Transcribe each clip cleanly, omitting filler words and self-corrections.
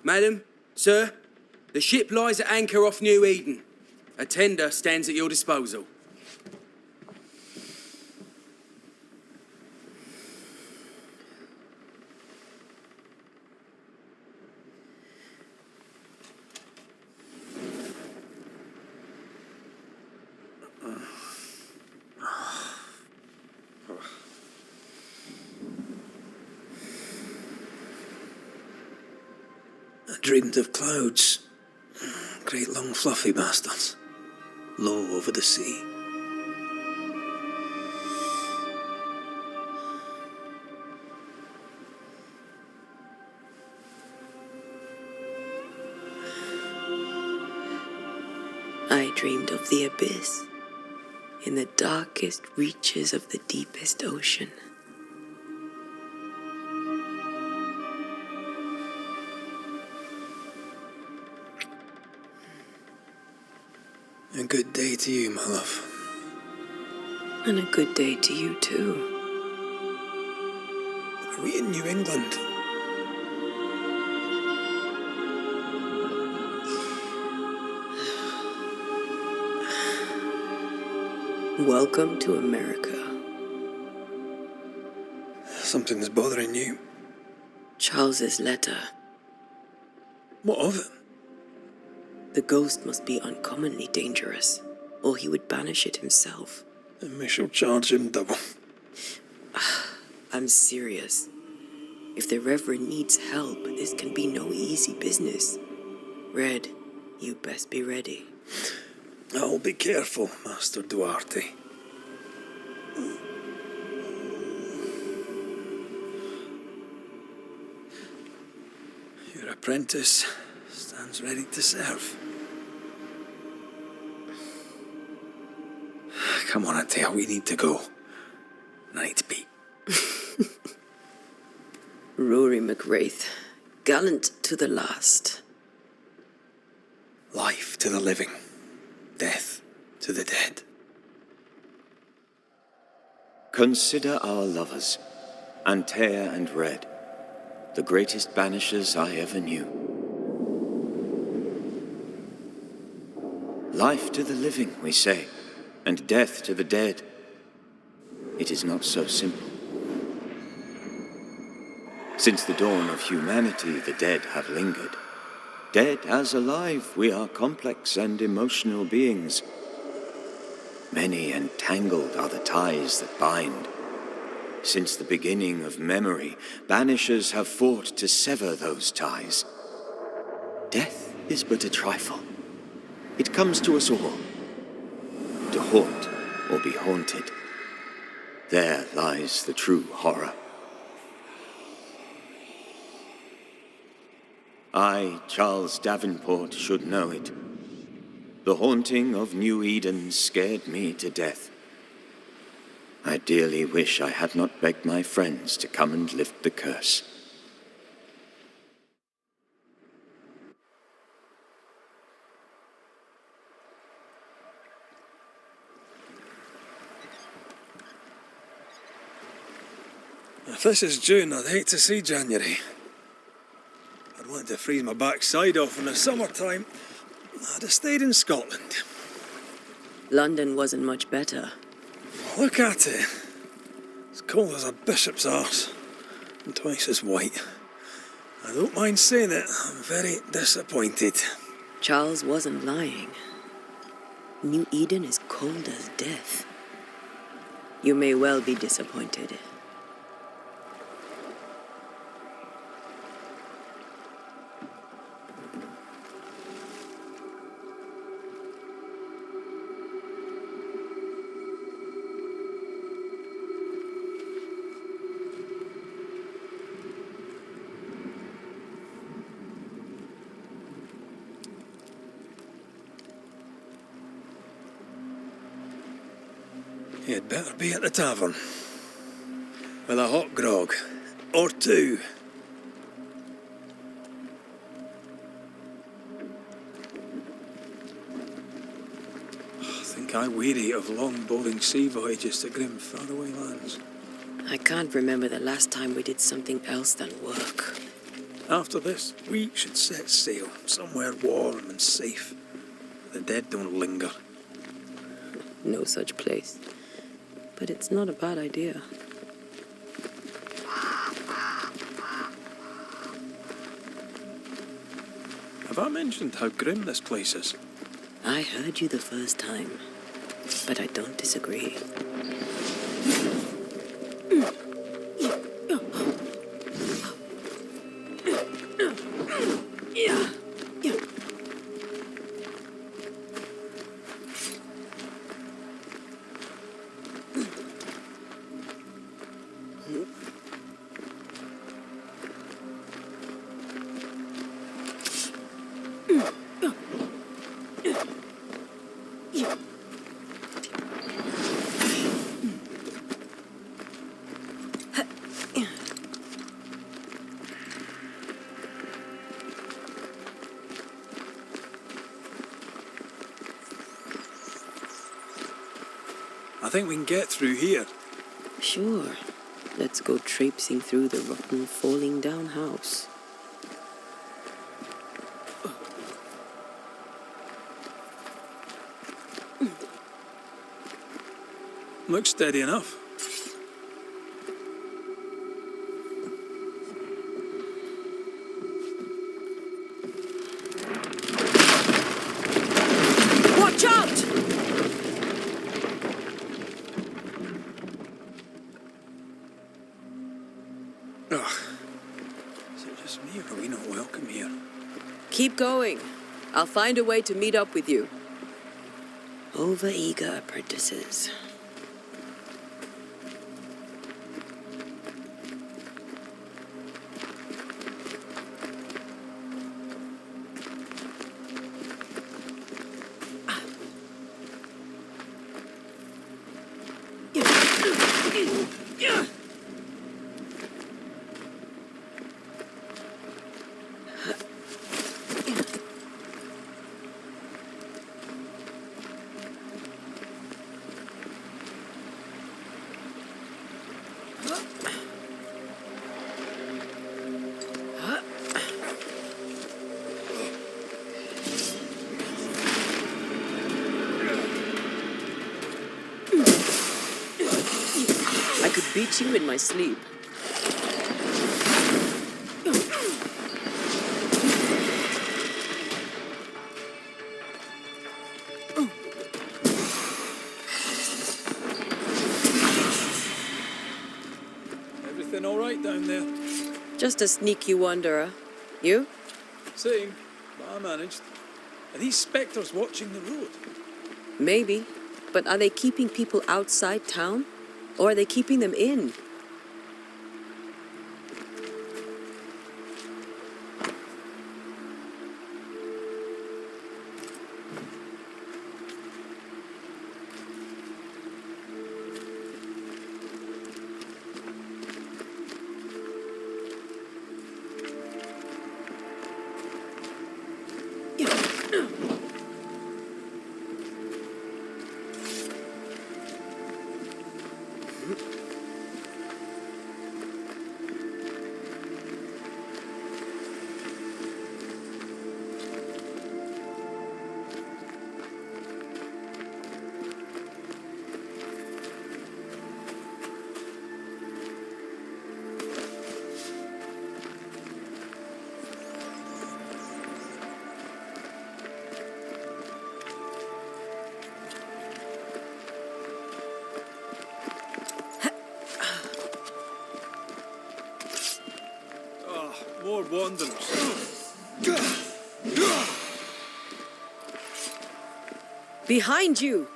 Madam, sir, the ship lies at anchor off New Eden. A tender stands at your disposal. I dreamed of clouds. Great long fluffy bastards. Low over the sea. I dreamed of the abyss, in the darkest reaches of the deepest ocean. A good day to you, my love. And a good day to you, too. Are we in New England? Welcome to America. Something's bothering you. Charles's letter. What of it? The ghost must be uncommonly dangerous, or he would banish it himself. And we shall charge him double. I'm serious. If the Reverend needs help, this can be no easy business. Red, you best be ready. I'll be careful, Master Duarte. Your apprentice stands ready to serve. Come on, Atea, we need to go. I need to be. Rory McWraith, gallant to the last. Life to the living, death to the dead. Consider our lovers, Antea and Red, the greatest banishers I ever knew. Life to the living, we say, and death to the dead. It is not so simple. Since the dawn of humanity, the dead have lingered. Dead as alive, we are complex and emotional beings. Many and tangled are the ties that bind. Since the beginning of memory, banishers have fought to sever those ties. Death is but a trifle. It comes to us all. To haunt or be haunted. There lies the true horror. I, Charles Davenport, should know it. The haunting of New Eden scared me to death. I dearly wish I had not begged my friends to come and lift the curse. If this is June, I'd hate to see January. I'd want to freeze my backside off in the summertime. I'd have stayed in Scotland. London wasn't much better. Look at it. As cold as a bishop's arse. And twice as white. I don't mind saying it, I'm very disappointed. Charles wasn't lying. New Eden is cold as death. You may well be disappointed. You'd better be at the tavern. With a hot grog. Or two. I think I weary of long, boring sea voyages to grim, faraway lands. I can't remember the last time we did something else than work. After this, we should set sail somewhere warm and safe. The dead don't linger. No such place. But it's not a bad idea. Have I mentioned how grim this place is? I heard you the first time, but I don't disagree. I think we can get through here. Sure. Let's go traipsing through the rotten, falling down house. Looks steady enough. Watch out! Ugh. Is it just me or are we not welcome here? Keep going. I'll find a way to meet up with you. Over-eager apprentices. I could beat you in my sleep. Everything all right down there? Just a sneaky wanderer. You? Same, but I managed. Are these spectres watching the road? Maybe. But are they keeping people outside town? Or are they keeping them in? More wanderers. Behind you!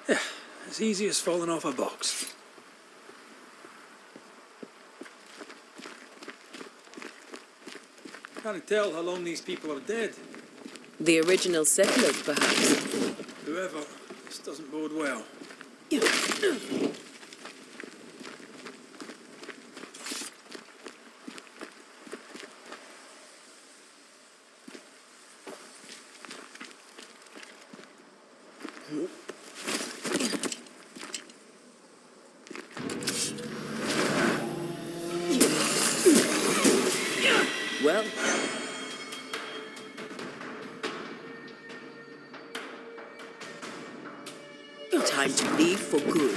Yeah, as easy as falling off a box. Can't tell how long these people are dead. The original settlers, perhaps. Whoever, this doesn't bode well. well. Time to leave for good.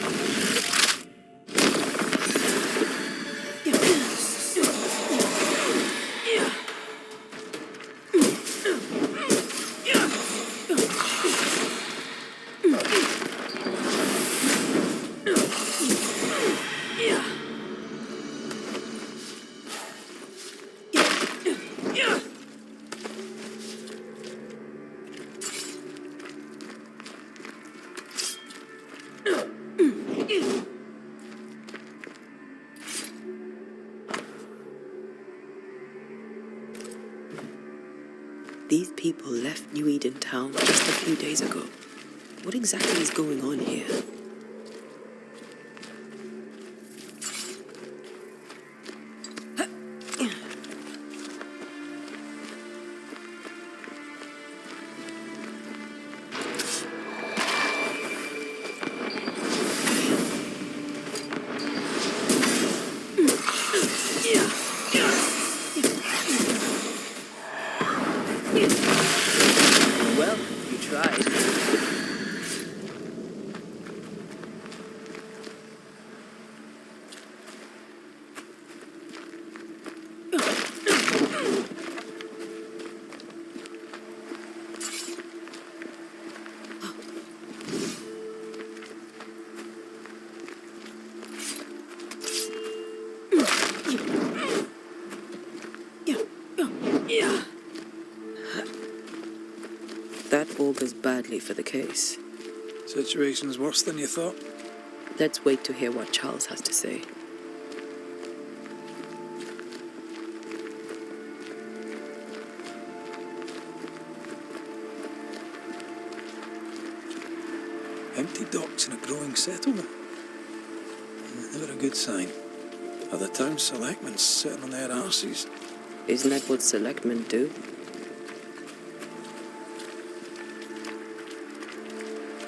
These people left New Eden Town just a few days ago. What exactly is going on here? Well, you tried. That augurs badly for the case. Situation's worse than you thought. Let's wait to hear what Charles has to say. Empty docks in a growing settlement. Never a good sign. Other town selectmen sitting on their arses. Isn't that what selectmen do?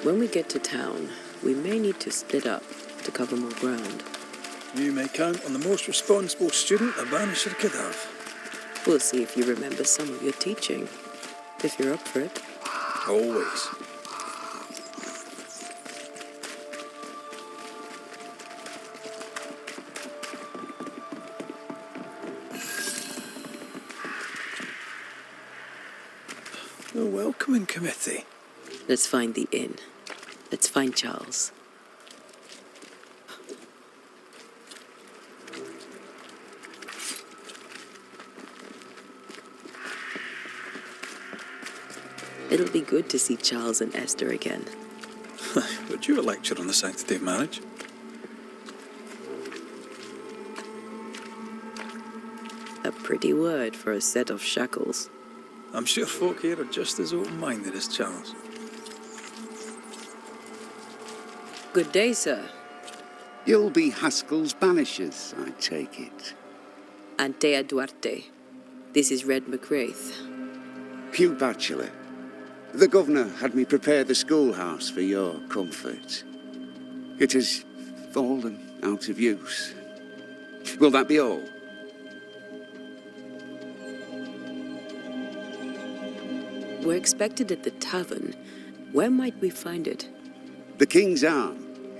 When we get to town, we may need to split up to cover more ground. You may count on the most responsible student a Banisher could have. We'll see if you remember some of your teaching, if you're up for it. Always. A welcoming committee. Let's find the inn. Let's find Charles. It'll be good to see Charles and Esther again. Would you a lecture on the sanctity of marriage? A pretty word for a set of shackles. I'm sure folk here are just as open-minded as Charles. Good day, sir. You'll be Haskell's banishers, I take it. Antea Duarte. This is Red McWraith. Hugh Bachelor. The governor had me prepare the schoolhouse for your comfort. It has fallen out of use. Will that be all? We're expected at the tavern. Where might we find it? The King's Arm.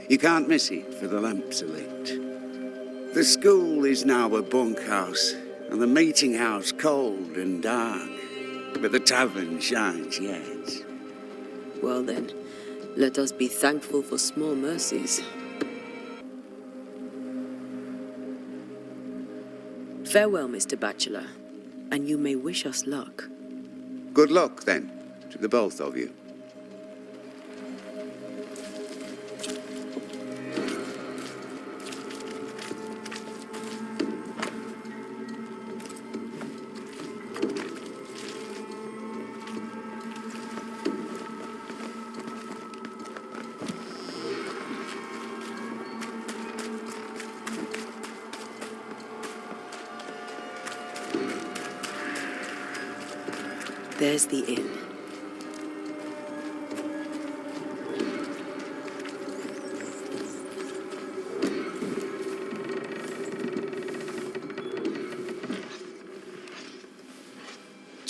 You can't miss it, for the lamps are lit. The school is now a bunkhouse, and the meeting house cold and dark. But the tavern shines yet. Well then, let us be thankful for small mercies. Farewell, Mr. Bachelor, and you may wish us luck. Good luck, then, to the both of you. There's the inn.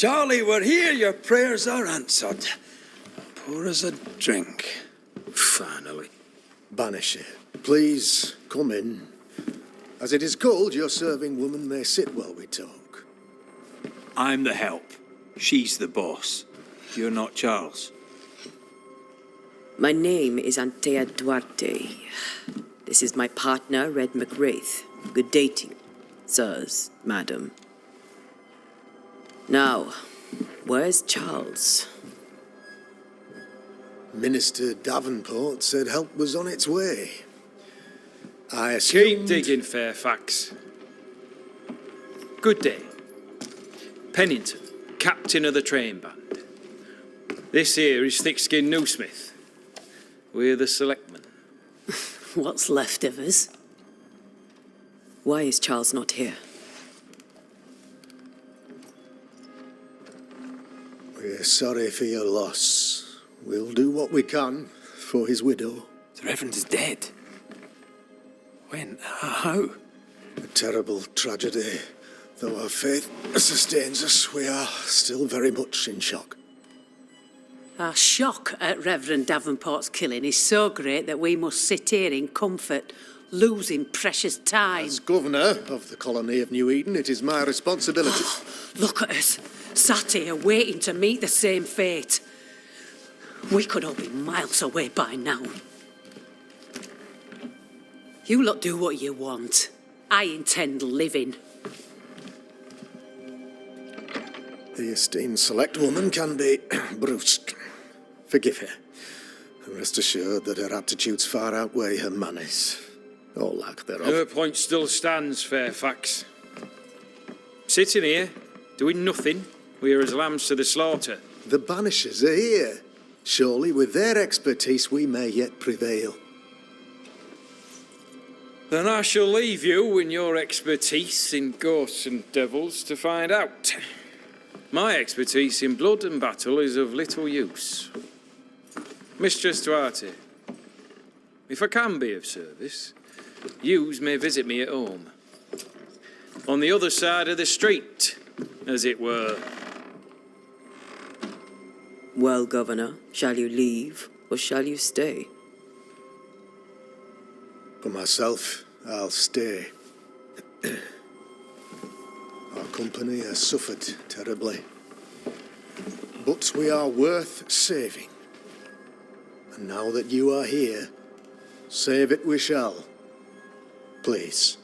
Charlie, we're here. Your prayers are answered. Pour us a drink. Finally. Banisher, please come in. As it is cold, your serving woman may sit while we talk. I'm the help. She's the boss. You're not Charles. My name is Antea Duarte. This is my partner, Red McWraith. Good day to you, sirs, madam. Now, where's Charles? Minister Davenport said help was on its way. I Keep assumed... digging, Fairfax. Good day. Pennington, captain of the train band. This here is thick-skinned Newsmith. We're the selectmen. What's left of us? Why is Charles not here? We're sorry for your loss. We'll do what we can for his widow. The Reverend is dead. When? How? A terrible tragedy. Though our faith sustains us, we are still very much in shock. Our shock at Reverend Davenport's killing is so great that we must sit here in comfort, losing precious time. As governor of the colony of New Eden, it is my responsibility. Look at us, sat here waiting to meet the same fate. We could all be miles away by now. You lot do what you want. I intend living. The esteemed select woman can be brusque. Forgive her. And rest assured that her aptitudes far outweigh her manners. Or lack thereof. Her point still stands, Fairfax. Sitting here, doing nothing, we're as lambs to the slaughter. The Banishers are here. Surely with their expertise we may yet prevail. Then I shall leave you and your expertise in ghosts and devils to find out. My expertise in blood and battle is of little use. Mistress Duarte, if I can be of service, yous may visit me at home. On the other side of the street, as it were. Well, Governor, shall you leave or shall you stay? For myself, I'll stay. Our company has suffered terribly. But we are worth saving. And now that you are here, save it we shall. Please,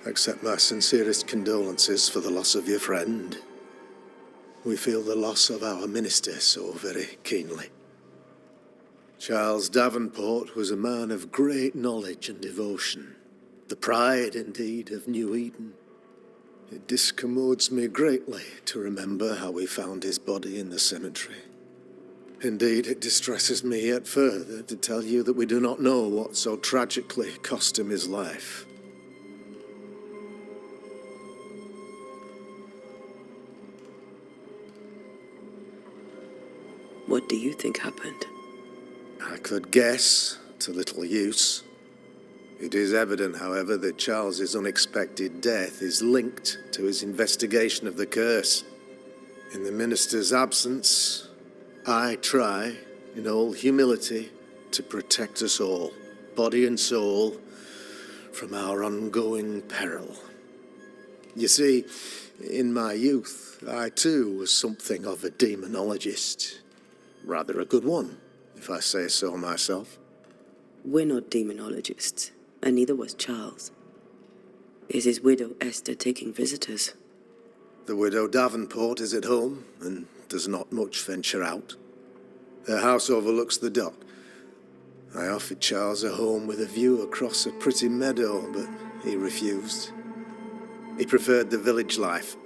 accept my sincerest condolences for the loss of your friend. We feel the loss of our minister so very keenly. Charles Davenport was a man of great knowledge and devotion, the pride, indeed, of New Eden. It discommodes me greatly to remember how we found his body in the cemetery. Indeed, it distresses me yet further to tell you that we do not know what so tragically cost him his life. What do you think happened? I could guess, to little use. It is evident, however, that Charles's unexpected death is linked to his investigation of the curse. In the minister's absence, I try, in all humility, to protect us all, body and soul, from our ongoing peril. You see, in my youth, I too was something of a demonologist. Rather a good one, if I say so myself. We're not demonologists, and neither was Charles. Is his widow Esther taking visitors? The widow Davenport is at home and does not much venture out. Their house overlooks the dock. I offered Charles a home with a view across a pretty meadow, but he refused. He preferred the village life.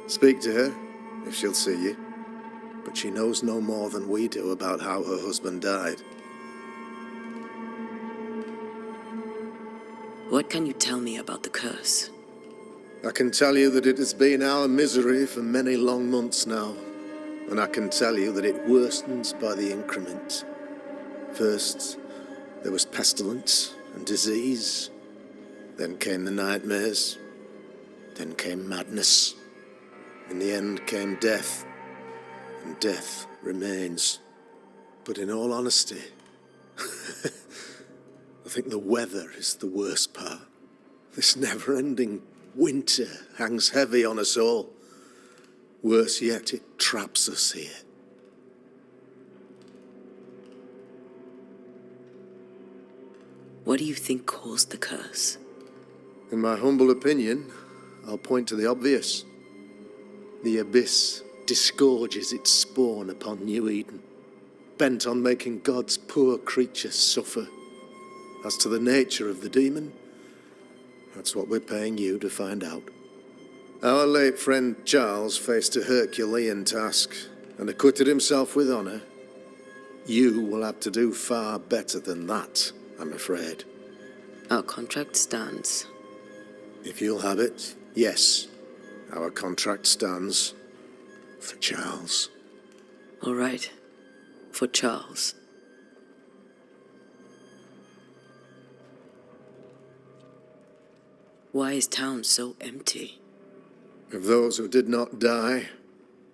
Speak to her, if she'll see you. But she knows no more than we do about how her husband died. What can you tell me about the curse? I can tell you that it has been our misery for many long months now. And I can tell you that it worsens by the increment. First, there was pestilence and disease. Then came the nightmares. Then came madness. In the end came death, and death remains. But in all honesty, I think the weather is the worst part. This never-ending winter hangs heavy on us all. Worse yet, it traps us here. What do you think caused the curse? In my humble opinion, I'll point to the obvious. The abyss disgorges its spawn upon New Eden, bent on making God's poor creatures suffer. As to the nature of the demon, that's what we're paying you to find out. Our late friend Charles faced a Herculean task and acquitted himself with honour. You will have to do far better than that, I'm afraid. Our contract stands. If you'll have it, yes, our contract stands for Charles. All right. For Charles. Why is town so empty? Of those who did not die,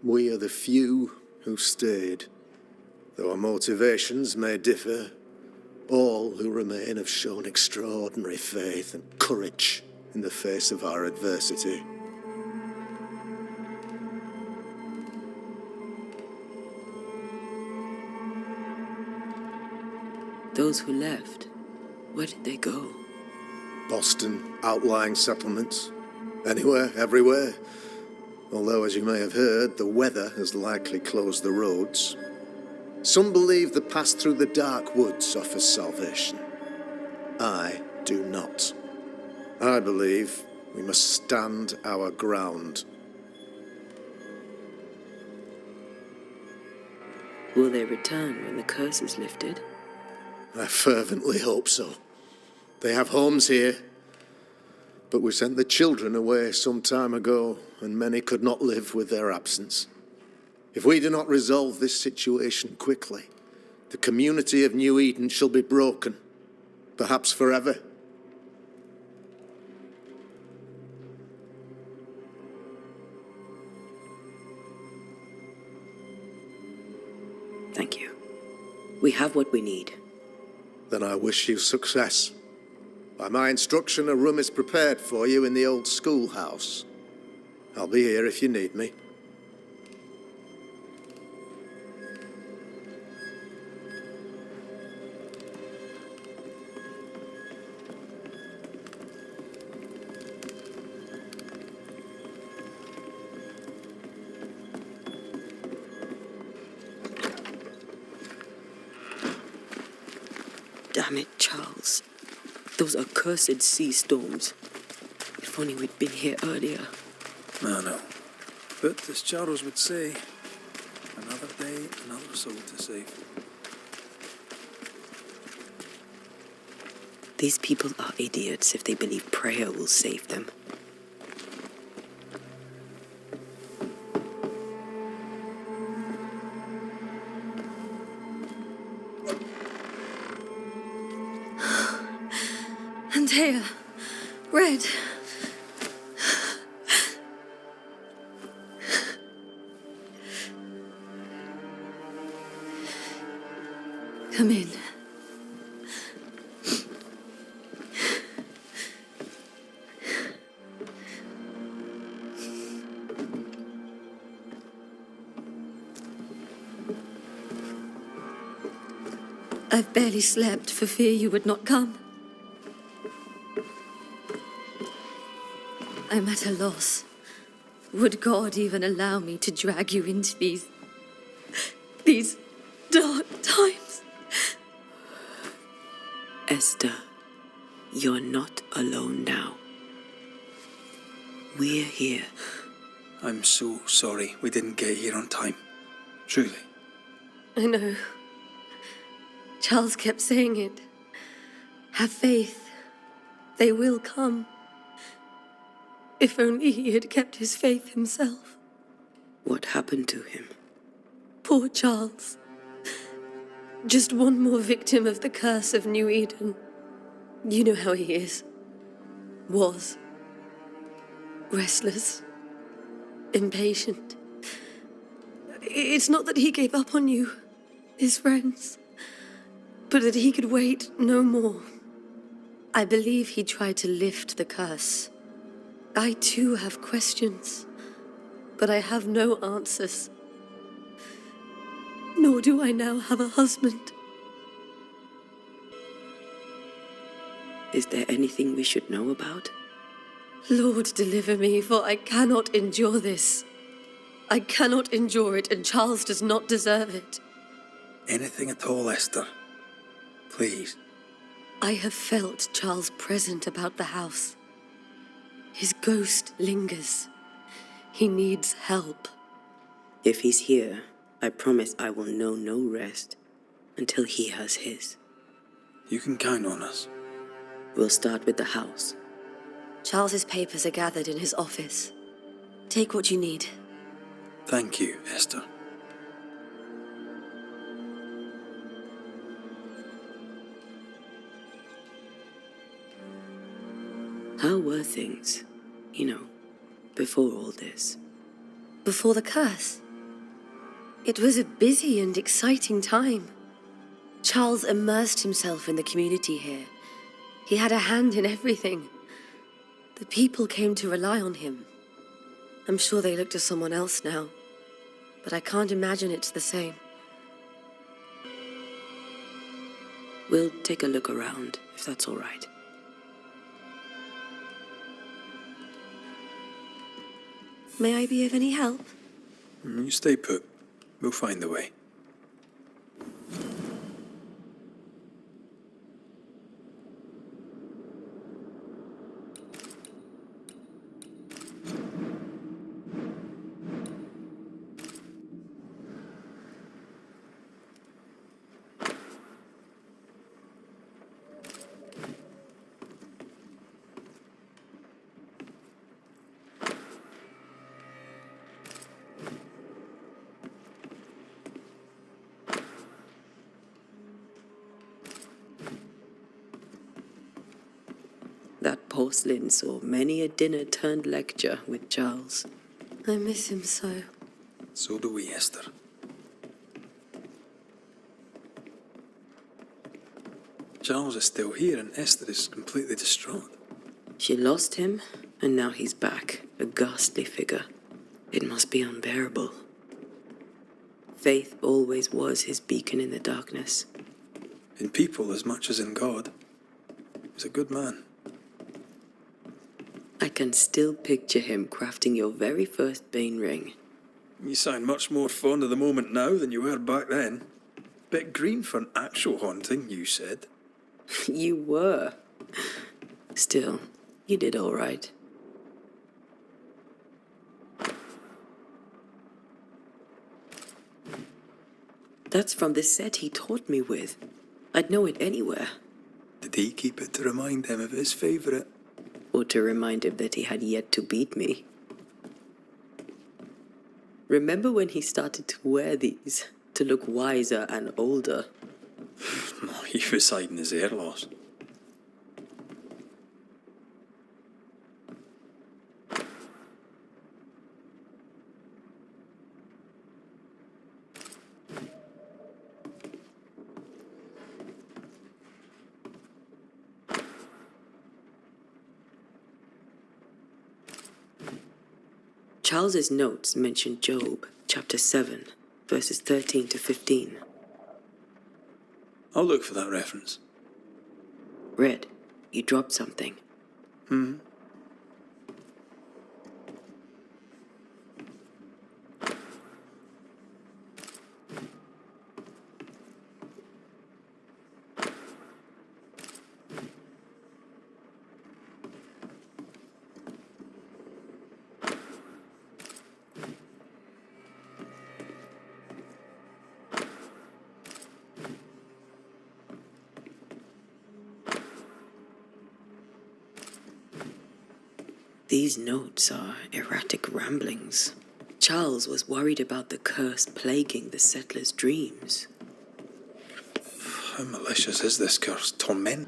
we are the few who stayed. Though our motivations may differ, all who remain have shown extraordinary faith and courage in the face of our adversity. Those who left, where did they go? Boston, outlying settlements. Anywhere, everywhere. Although, as you may have heard, the weather has likely closed the roads. Some believe the path through the dark woods offers salvation. I do not. I believe we must stand our ground. Will they return when the curse is lifted? I fervently hope so. They have homes here. But we sent the children away some time ago, and many could not live with their absence. If we do not resolve this situation quickly, the community of New Eden shall be broken, perhaps forever. Thank you. We have what we need. Then I wish you success. By my instruction, a room is prepared for you in the old schoolhouse. I'll be here if you need me. Damn it, Charles. Those accursed sea storms. If only we'd been here earlier. No. But as Charles would say, another day, another soul to save. These people are idiots if they believe prayer will save them. Antea, Red. Come in. I've barely slept for fear you would not come. I'm at a loss. Would God even allow me to drag you into these dark times? Esther, you're not alone now. We're here. I'm so sorry we didn't get here on time. Truly. I know. Charles kept saying it. Have faith. They will come. If only he had kept his faith himself. What happened to him? Poor Charles. Just one more victim of the curse of New Eden. You know how he is. Was. Restless. impatient. It's not that he gave up on you, his friends, but that he could wait no more. I believe he tried to lift the curse. I too have questions, but I have no answers. Nor do I now have a husband. Is there anything we should know about? Lord, deliver me, for I cannot endure this. I cannot endure it, and Charles does not deserve it. Anything at all, Esther. Please. I have felt Charles' present about the house. His ghost lingers. He needs help. If he's here, I promise I will know no rest until he has his. You can count on us. We'll start with the house. Charles's papers are gathered in his office. Take what you need. Thank you, Esther. How were things, before all this? Before the curse, it was a busy and exciting time. Charles immersed himself in the community here. He had a hand in everything. The people came to rely on him. I'm sure they look to someone else now, but I can't imagine it's the same. We'll take a look around, if that's all right. May I be of any help? You stay put. We'll find the way. That porcelain saw many a dinner-turned-lecture with Charles. I miss him so. So do we, Esther. Charles is still here and Esther is completely distraught. She lost him, and now he's back, a ghastly figure. It must be unbearable. Faith always was his beacon in the darkness. In people as much as in God. He's a good man. I can still picture him crafting your very first Bane ring. You sound much more fond of the moment now than you were back then. Bit green for an actual haunting, you said. You were. Still, you did all right. That's from the set he taught me with. I'd know it anywhere. Did he keep it to remind him of his favourite? Or to remind him that he had yet to beat me. Remember when he started to wear these to look wiser and older? He was hiding his hair loss. Charles's notes mention Job, chapter 7, verses 13 to 15. I'll look for that reference. Red, you dropped something. These notes are erratic ramblings. Charles was worried about the curse plaguing the settlers' dreams. How malicious is this curse? Torment?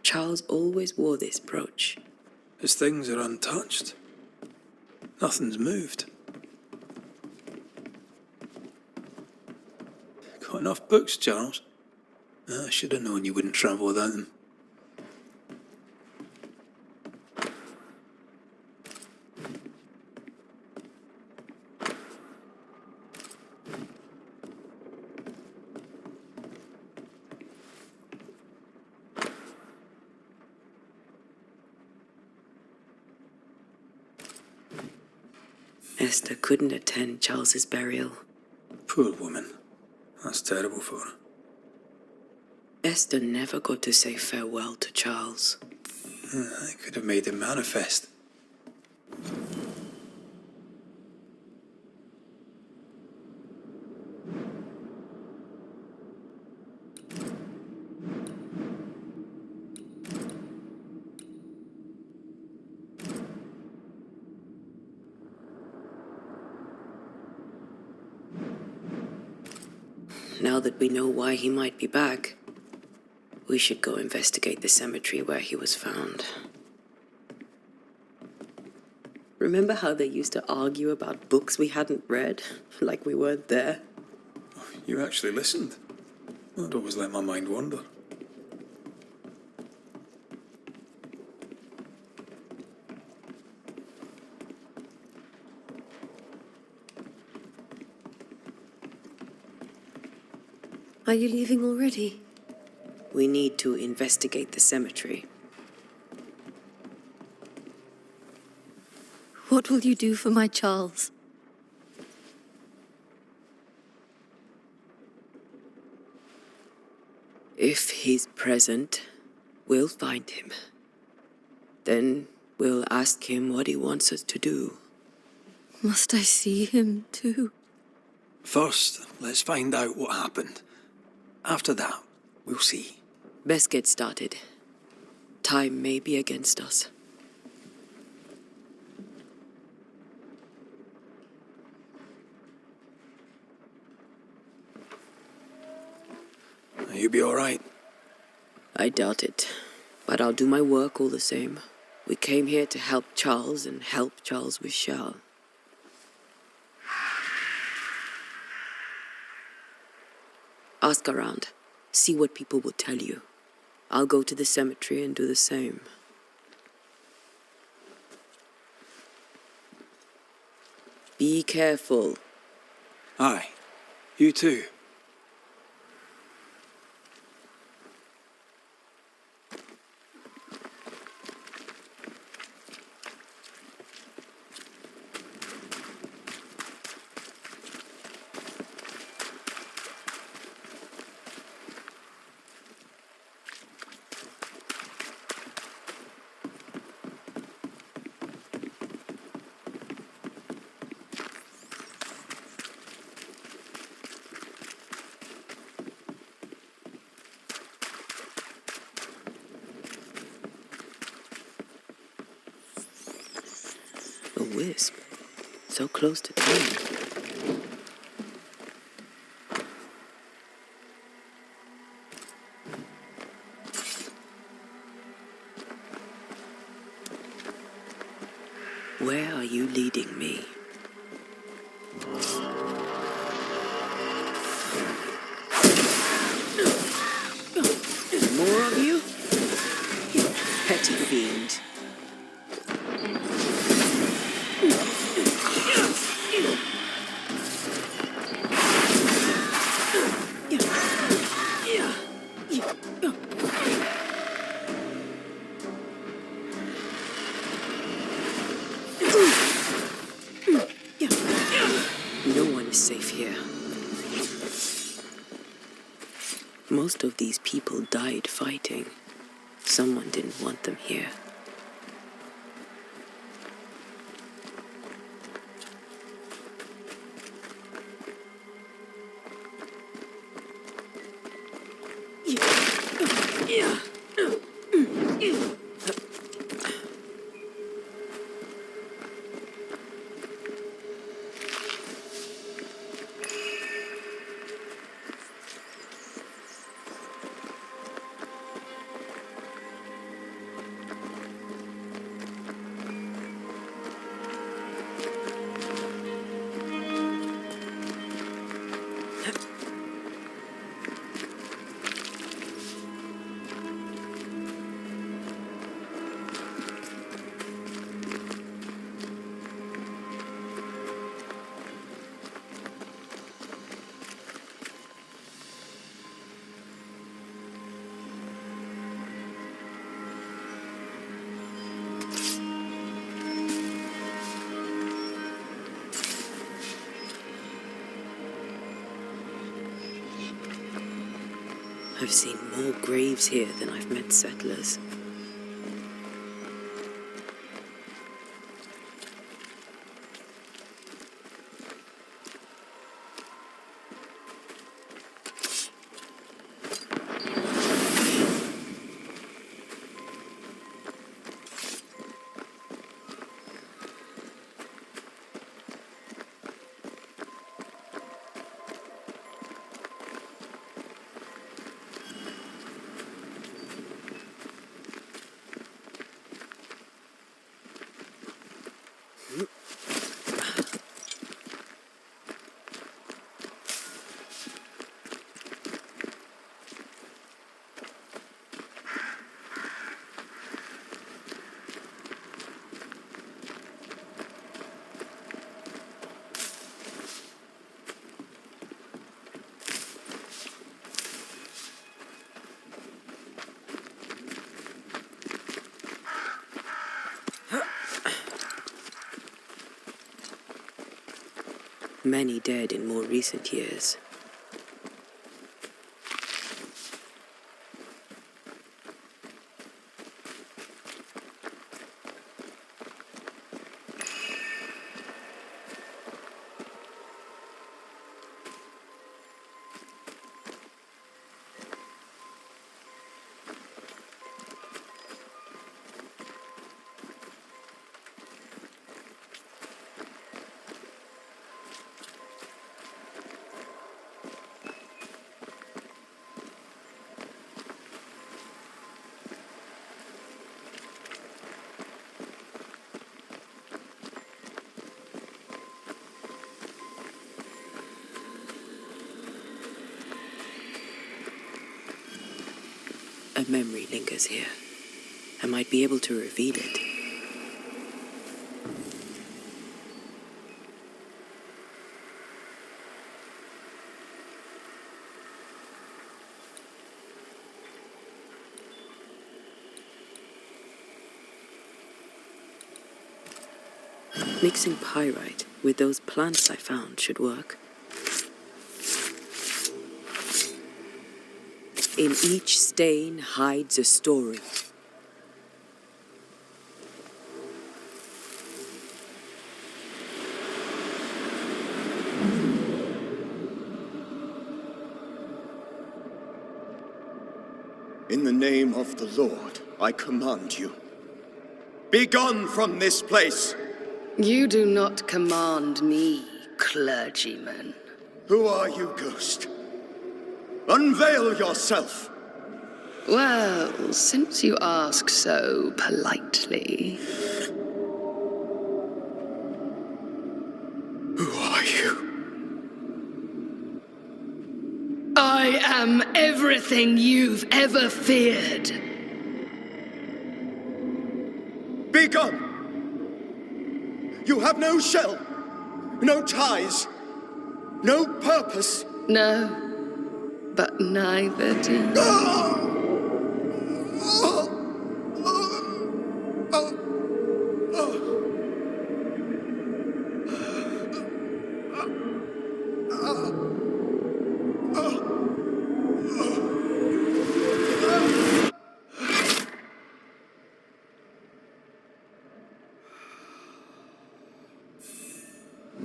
Charles always wore this brooch. His things are untouched. Nothing's moved. Got enough books, Charles? I should have known you wouldn't travel without them. Esther couldn't attend Charles's burial. Poor woman. That's terrible for her. Esther never got to say farewell to Charles. I could have made him manifest. Now that we know why he might be back, we should go investigate the cemetery where he was found. Remember how they used to argue about books we hadn't read, like we weren't there? You actually listened. I'd always let my mind wander. Are you leaving already? We need to investigate the cemetery. What will you do for my Charles? If he's present, we'll find him. Then we'll ask him what he wants us to do. Must I see him too? First, let's find out what happened. After that, we'll see. Best get started. Time may be against us. You'll be all right. I doubt it, but I'll do my work all the same. We came here to help Charles and help Charles with Charles. Ask around. See what people will tell you. I'll go to the cemetery and do the same. Be careful. Aye. You too. A wisp. So close to time. Where are you leading me? More of you? You petty fiend. No one is safe here. Most of these people died fighting. Someone didn't want them here. I've seen more graves here than I've met settlers. Many dead in more recent years. A memory lingers here. I might be able to reveal it. Mixing pyrite with those plants I found should work. In each stain hides a story. In the name of the Lord, I command you. Be gone from this place! You do not command me, clergyman. Who are you, ghost? Unveil yourself! Well, since you ask so politely. Who are you? I am everything you've ever feared. Be gone! You have no shell, no ties, no purpose. No, but neither do you.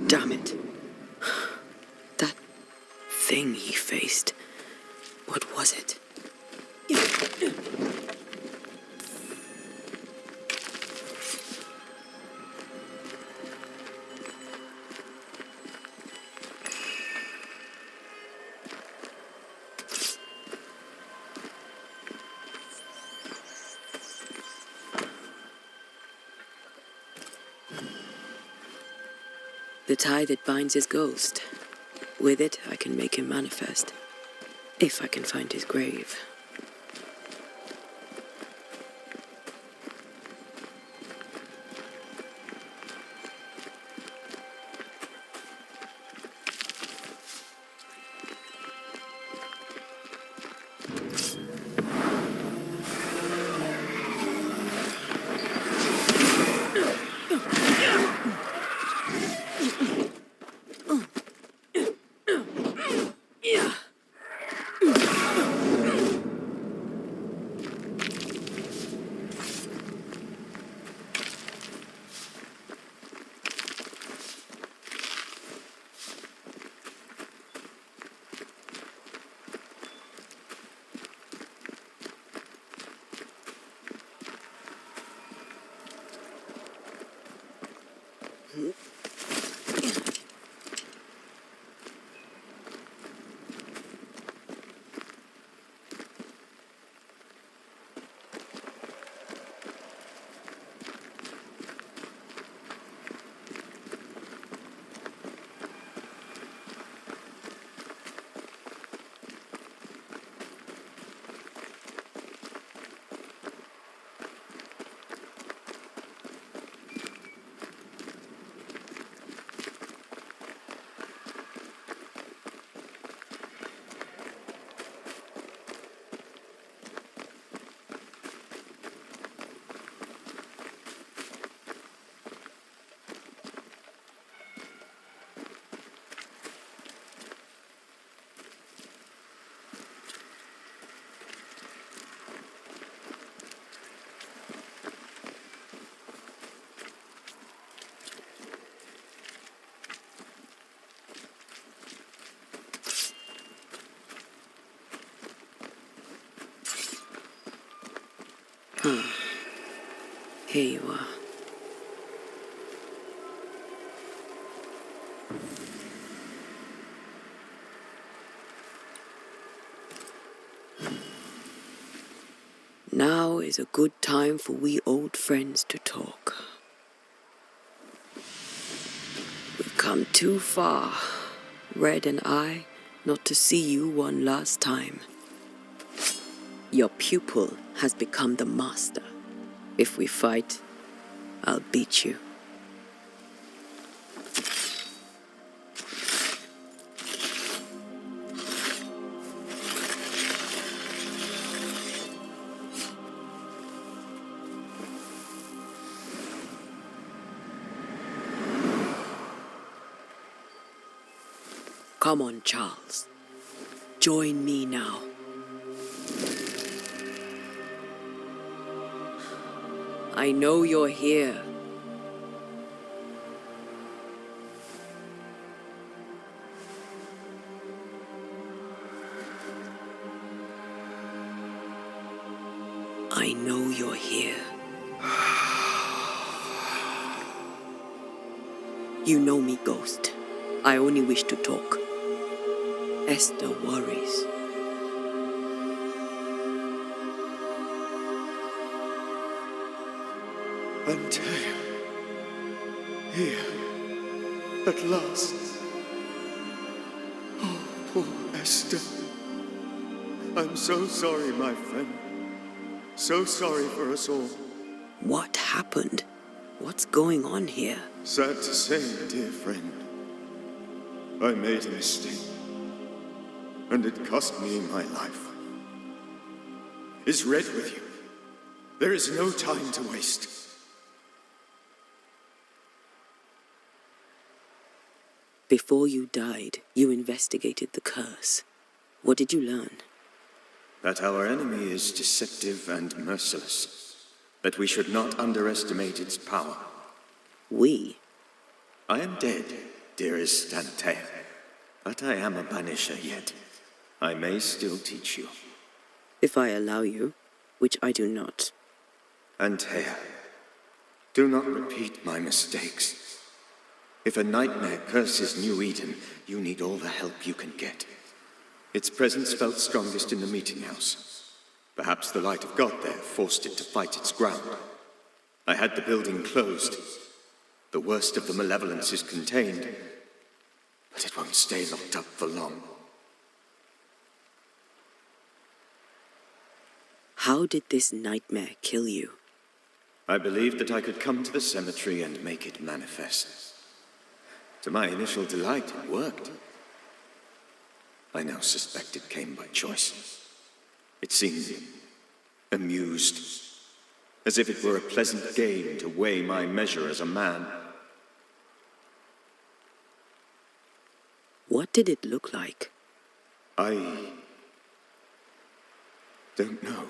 Damn it. That thing he faced. What was it? The tie that binds his ghost. With it, I can make him manifest. If I can find his grave. Here you are. Now is a good time for we old friends to talk. We've come too far, Red and I, not to see you one last time. Your pupil has become the master. If we fight, I'll beat you. Come on, Charles. Join me now. I know you're here. I know you're here. You know me, Ghost. I only wish to talk. Esther worries. Antea, here, at last. Oh, poor Esther. I'm so sorry, my friend. So sorry for us all. What happened? What's going on here? Sad to say, dear friend, I made a mistake, and it cost me my life. Is Red with you? There is no time to waste. Before you died, you investigated the curse. What did you learn? That our enemy is deceptive and merciless. That we should not underestimate its power. We? I am dead, dearest Antea. But I am a banisher yet. I may still teach you. If I allow you, which I do not. Antea, do not repeat my mistakes. If a nightmare curses New Eden, you need all the help you can get. Its presence felt strongest in the meeting house. Perhaps the light of God there forced it to fight its ground. I had the building closed. The worst of the malevolence is contained, but it won't stay locked up for long. How did this nightmare kill you? I believed that I could come to the cemetery and make it manifest. To my initial delight, it worked. I now suspect it came by choice. It seemed amused, as if it were a pleasant game to weigh my measure as a man. What did it look like? I don't know.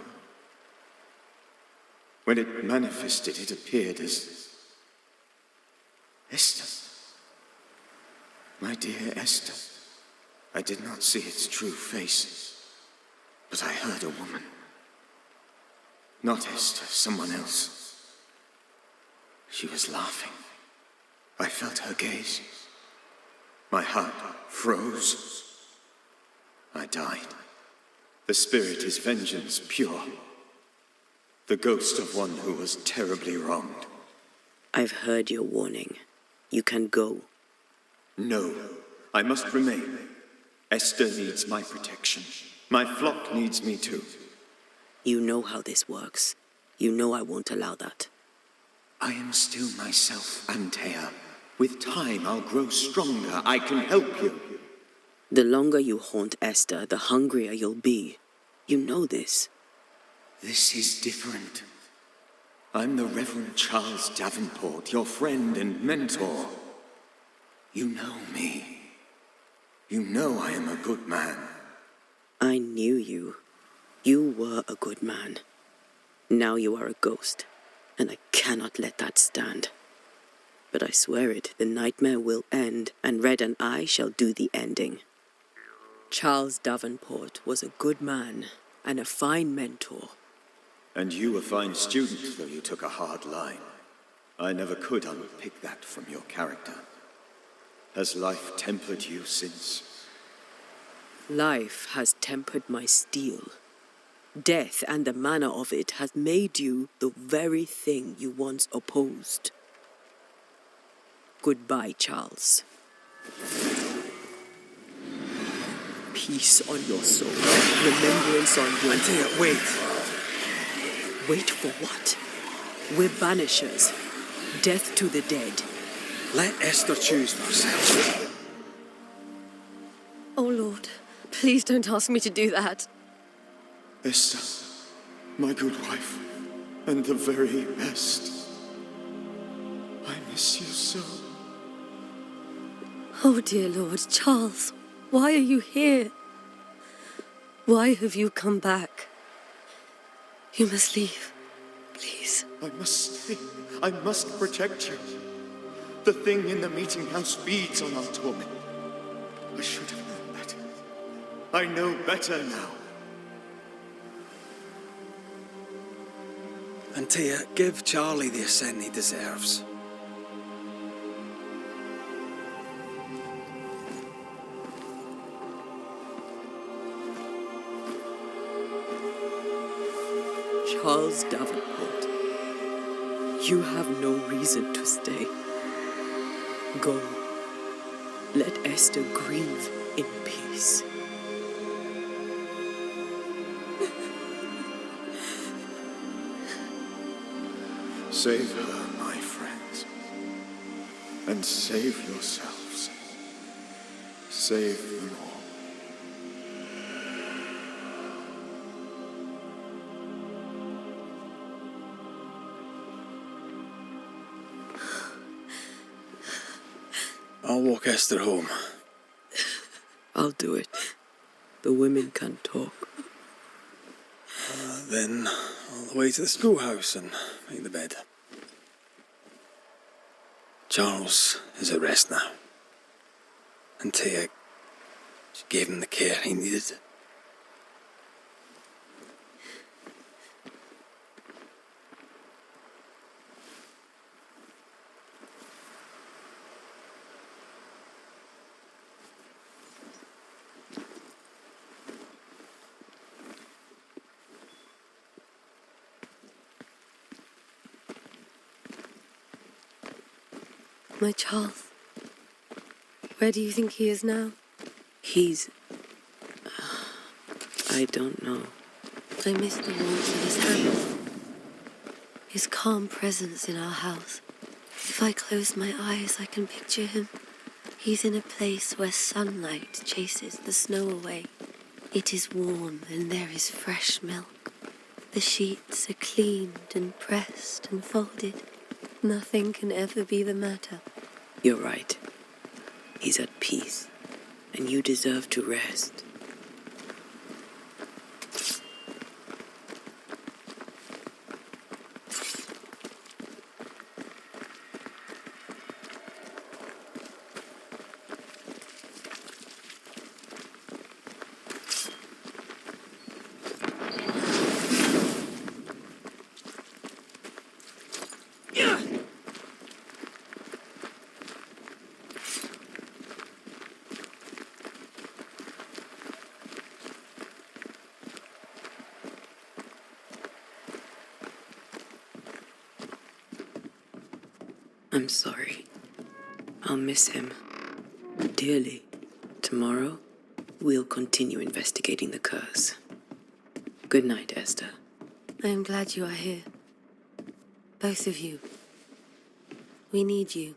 When it manifested, it appeared as Esther. My dear Esther. I did not see its true face, but I heard a woman. Not Esther, someone else. She was laughing. I felt her gaze. My heart froze. I died. The spirit is vengeance pure. The ghost of one who was terribly wronged. I've heard your warning. You can go. No, I must remain. Esther needs my protection. My flock needs me too. You know how this works. You know I won't allow that. I am still myself, Antea. With time, I'll grow stronger. I can help you. The longer you haunt Esther, the hungrier you'll be. You know this. This is different. I'm the Reverend Charles Davenport, your friend and mentor. You know me. You know I am a good man. I knew you. You were a good man. Now you are a ghost, and I cannot let that stand. But I swear it, the nightmare will end, and Red and I shall do the ending. Charles Davenport was a good man and a fine mentor. And you a fine student, though you took a hard line. I never could unpick that from your character. Has life tempered you since? Life has tempered my steel. Death and the manner of it has made you the very thing you once opposed. Goodbye, Charles. Peace on your soul. Remembrance on your... Antea, wait. Wait for what? We're banishers. Death to the dead. Let Esther choose for herself. Oh, Lord, please don't ask me to do that. Esther, my good wife, and the very best. I miss you so. Oh, dear Lord, Charles, why are you here? Why have you come back? You must leave, please. I must stay. I must protect you. The thing in the meeting house feeds on our torment. I should have known better. I know better now. Antea, give Charlie the ascent he deserves. Charles Davenport, you have no reason to stay. Go. Let Esther grieve in peace. Save her, my friends. And save yourselves. Save them all. I'll walk Esther home. I'll do it. The women can talk. Then all the way to the schoolhouse and make the bed. Charles is at rest now. Antea, she gave him the care he needed. My Charles, where do you think he is now? He's... I don't know. I miss the warmth of his hands, his calm presence in our house. If I close my eyes, I can picture him. He's in a place where sunlight chases the snow away. It is warm and there is fresh milk. The sheets are cleaned and pressed and folded. Nothing can ever be the matter. You're right. He's at peace, and you deserve to rest. I'm sorry. I'll miss him dearly. Tomorrow, we'll continue investigating the curse. Good night, Esther. I am glad you are here. Both of you. We need you.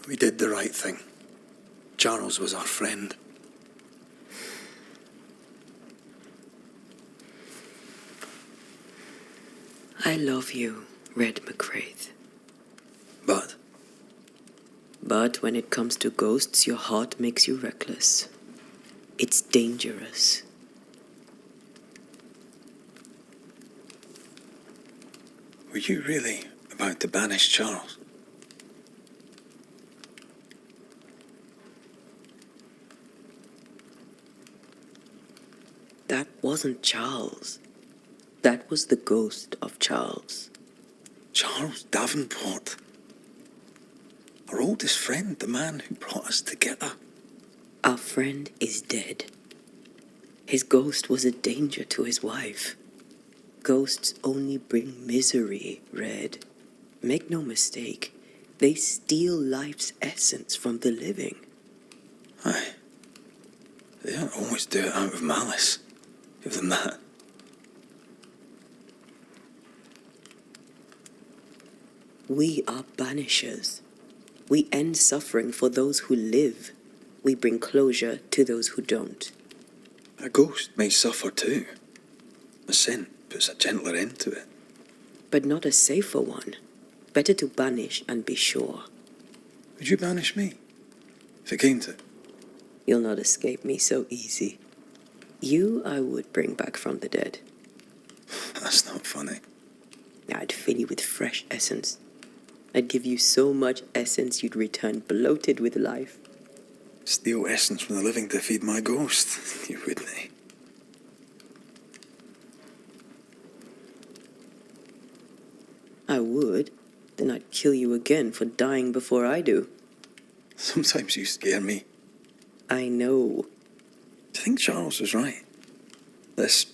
We did the right thing. Charles was our friend. I love you, Red McCraith. But But when it comes to ghosts, your heart makes you reckless. It's dangerous. were you really about to banish Charles? That wasn't Charles. That was the ghost of Charles. Charles Davenport. Our oldest friend, the man who brought us together. Our friend is dead. His ghost was a danger to his wife. Ghosts only bring misery, Red. Make no mistake, they steal life's essence from the living. Aye. They don't always do it out of malice. Give them that. We are banishers. We end suffering for those who live. We bring closure to those who don't. A ghost may suffer too. A sin puts a gentler end to it. But not a safer one. Better to banish and be sure. Would you banish me? If it came to it? You'll not escape me so easy. You I would bring back from the dead. That's not funny. I'd fill you with fresh essence. I'd give you so much essence you'd return bloated with life. Steal essence from the living to feed my ghost. You wouldn't, eh? I would. Then I'd kill you again for dying before I do. Sometimes you scare me. I know. Do you think Charles was right? This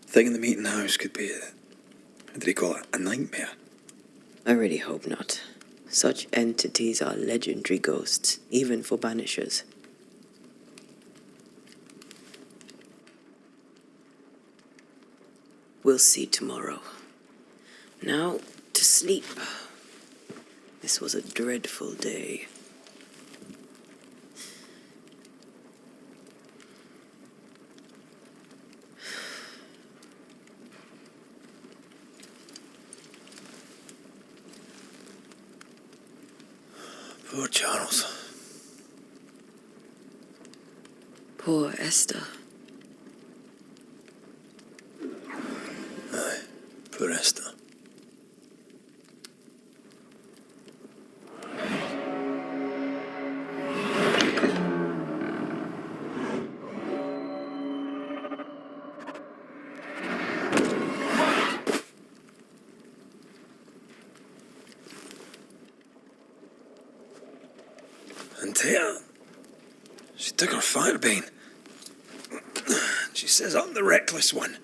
thing in the meeting house could be how did he call it? A nightmare? I really hope not. Such entities are legendary ghosts, even for banishers. We'll see tomorrow. Now, to sleep. This was a dreadful day. Poor Charles. Poor Esther. Aye, poor Esther. And Tia, she took her firebane. She says I'm the reckless one.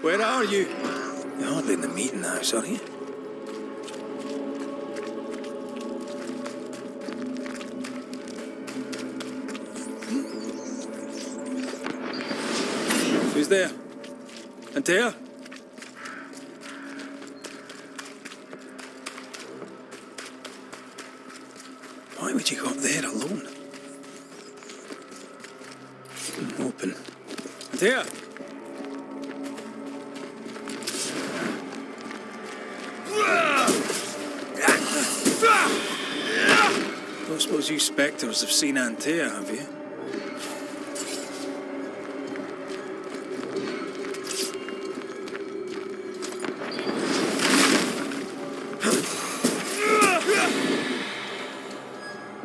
Where are you? You're hardly in the meeting house, are you? Who's there? Antea? Why would you go up there alone? Open. Antea? I don't suppose you spectres have seen Antea, have you?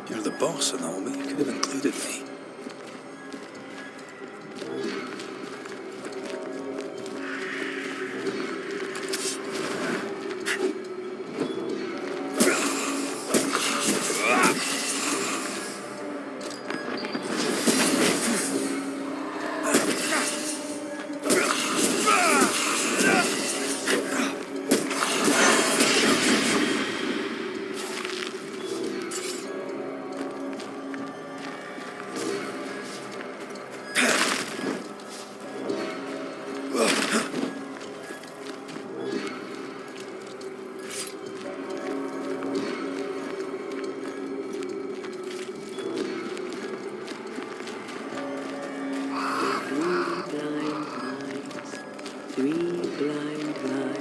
You're the boss and all, but you could have included me. Three blind lives.